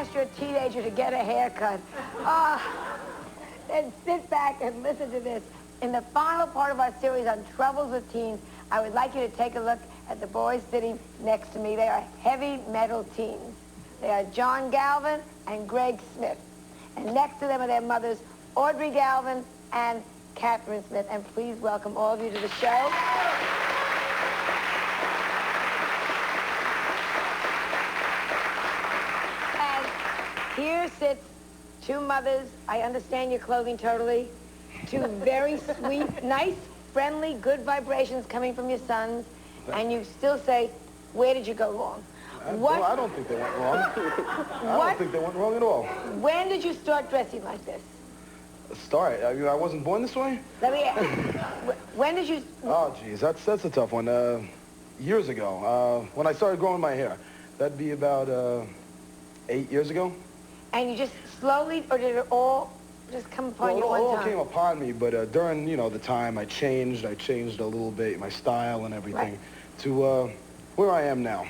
asked your teenager to get a haircut. Then sit back and listen to this. In the final part of our series on troubles with teens, I would like you to take a look at the boys sitting next to me. They are heavy metal teens. They are John Galvin and Greg Smith. And next to them are their mothers, Audrey Galvin and Catherine Smith. And please welcome all of you to the show. And here sits two mothers. I understand your clothing totally. Two very sweet, nice, friendly, good vibrations coming from your sons. And you still say, where did you go wrong? Well, I don't think they went wrong. I don't think they went wrong at all. When did you start dressing like this? Start? I mean, I wasn't born this way? Let me ask. When did you... Oh, geez, that's a tough one. Years ago, when I started growing my hair. That'd be about 8 years ago. And you just slowly, or did it all just come upon you one time? It all came upon me, but during, you know, the time I changed a little bit, my style and everything, to where I am now.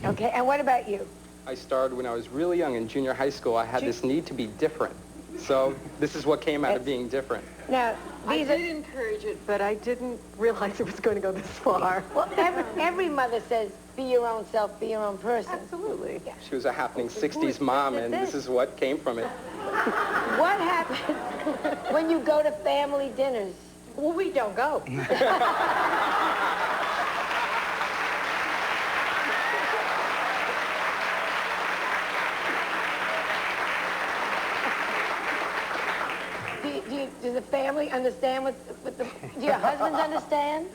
Okay, and what about you? I started when I was really young in junior high school. I had this need to be different. So this is what came out of being different. Now, I did encourage it, but I didn't realize it was going to go this far. Well, every mother says, be your own self, be your own person. Absolutely. Yeah. She was a happening 60s mom, and this is what came from it. What happens when you go to family dinners? Well, we don't go. Does the family understand what the... Do your husbands understand?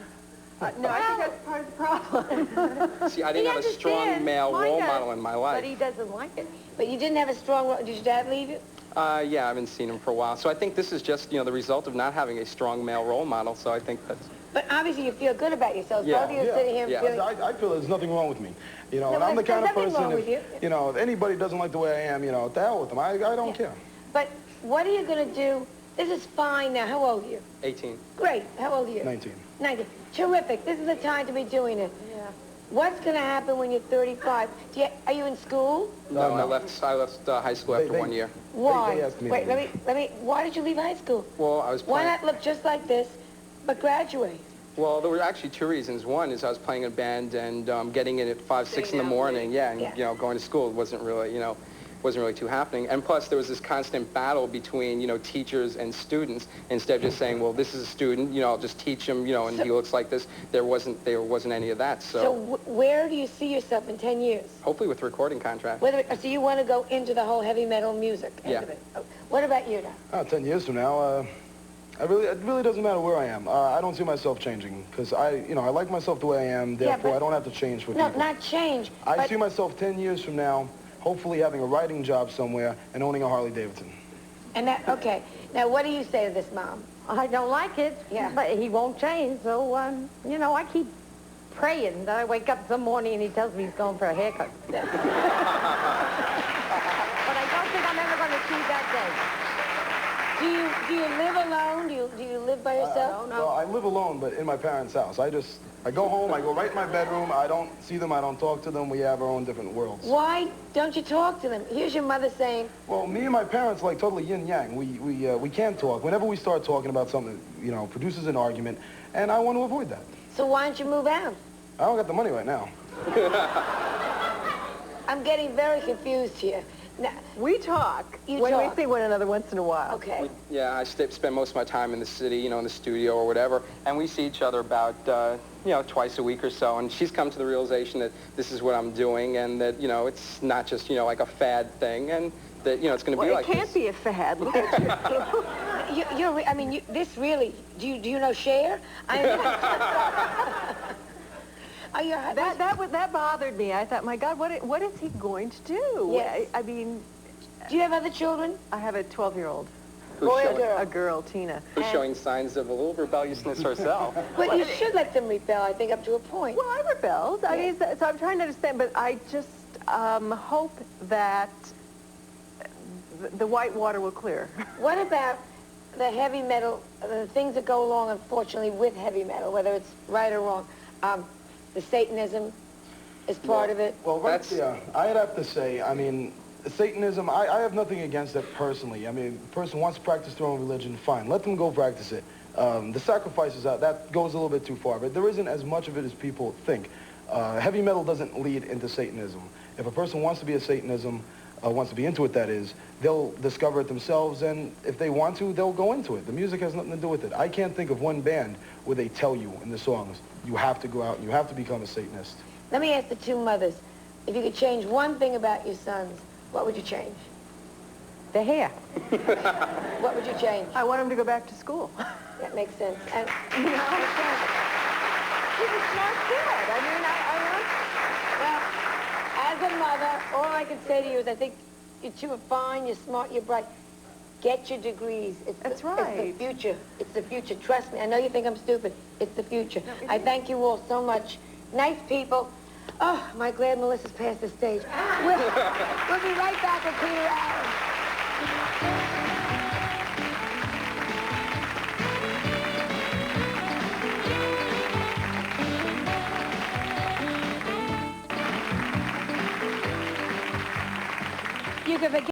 No, I think that's part of the problem. See, I didn't have a strong male role model in my life. But he doesn't like it. But you didn't have a strong... Did your dad leave you? Yeah, I haven't seen him for a while. So I think this is just, you know, the result of not having a strong male role model. So I think that's... But obviously you feel good about yourselves. Yeah. Both of you are sitting here feeling... I feel there's nothing wrong with me. You know, No, and I'm the kind of there's nothing person, wrong with you know, if anybody doesn't like the way I am, you know, to hell with them. I don't care. But what are you going to do? This is fine now. How old are you? 18. Great. How old are you? 19. 19. Terrific. This is the time to be doing it. Yeah. What's going to happen when you're 35? Are you in school? No, I left high school after 1 year. Why? They asked me Wait, to let me, why did you leave high school? Well, I was Why playing... not look just like this, but graduate? Well, there were actually two reasons. One is I was playing in a band and getting in at 5, 6 in the morning. Yeah, and, you know, going to school wasn't really, you know, wasn't really too happening. And plus, there was this constant battle between, you know, teachers and students. Instead of just saying, well, this is a student, you know, I'll just teach him, you know, and he looks like this. There wasn't any of that. So where do you see yourself in 10 years? Hopefully with recording contract. So you want to go into the whole heavy metal music end of it? Oh, what about you now? 10 years from now, it really doesn't matter where I am. I don't see myself changing because I like myself the way I am. Therefore, I don't have to change for people. No, not change. I see myself 10 years from now, hopefully having a writing job somewhere and owning a Harley Davidson. And that, okay. Now, what do you say to this, Mom? I don't like it, but he won't change. So, you know, I keep praying that I wake up some morning and he tells me he's going for a haircut. But I don't think I'm ever going to see that day. Do you live alone? Do you live by yourself? Well, I live alone, but in my parents' house. I go home, I go right in my bedroom. I don't see them, I don't talk to them. We have our own different worlds. Why don't you talk to them? Here's your mother saying... Well, me and my parents like totally yin-yang. We can't talk. Whenever we start talking about something, you know, produces an argument, and I want to avoid that. So why don't you move out? I don't got the money right now. I'm getting very confused here. Now, we talk we see one another once in a while. Okay. Yeah, I spend most of my time in the city, you know, in the studio or whatever, and we see each other about, you know, twice a week or so, and she's come to the realization that this is what I'm doing and that, you know, it's not just, you know, like a fad thing, and that, you know, it's going to be like this. It can't be a fad. Look at you. I mean, this really, do you know Cher? That bothered me. I thought, my God, what is he going to do? Yes. I mean... Do you have other children? I have a 12-year-old. Boy or girl? A girl, Tina. Who's showing signs of a little rebelliousness herself. But you should let them rebel, I think, up to a point. Well, I rebelled. I mean, so I'm trying to understand, but I just hope that the white water will clear. What about the heavy metal, the things that go along, unfortunately, with heavy metal, whether it's right or wrong? The Satanism is part of it. Well, I'd have to say, I mean, Satanism, I have nothing against it personally. I mean, if a person wants to practice their own religion, fine. Let them go practice it. The sacrifices, that goes a little bit too far, but there isn't as much of it as people think. Heavy metal doesn't lead into Satanism. If a person wants to be a Satanism, wants to be into it, that is, they'll discover it themselves, and if they want to, they'll go into it. The music has nothing to do with it. I can't think of one band where they tell you in the songs, you have to go out and you have to become a Satanist. Let me ask the two mothers, if you could change one thing about your sons, what would you change? The hair. What would you change? I want him to go back to school. That makes sense. And, You know, he's a smart kid. I mean, well, as a mother, all I can say to you is I think you two are fine, you're smart, you're bright. Get your degrees. That's It's right. the future. It's the future. Trust me. I know you think I'm stupid. It's the future. I thank you all so much. Nice people. Oh, am I glad Melissa's past the stage. We'll be right back with Peter Allen. You can forget